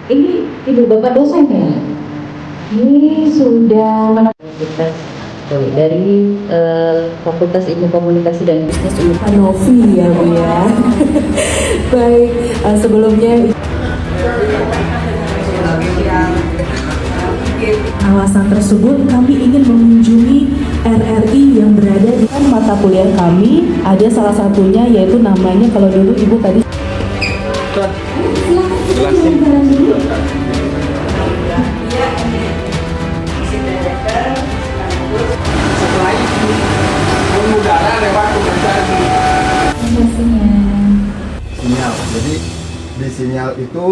Ini ibu bapak dosen ya? Ini sudah menempuh dari Fakultas Ilmu Komunikasi dan Bisnis Hanovi ya Bu ya. Baik, sebelumnya kawasan tersebut kami ingin mengunjungi RRI yang berada di mata kuliah kami. Ada salah satunya yaitu namanya, kalau dulu Ibu tadi sinyal. Jadi di sinyal itu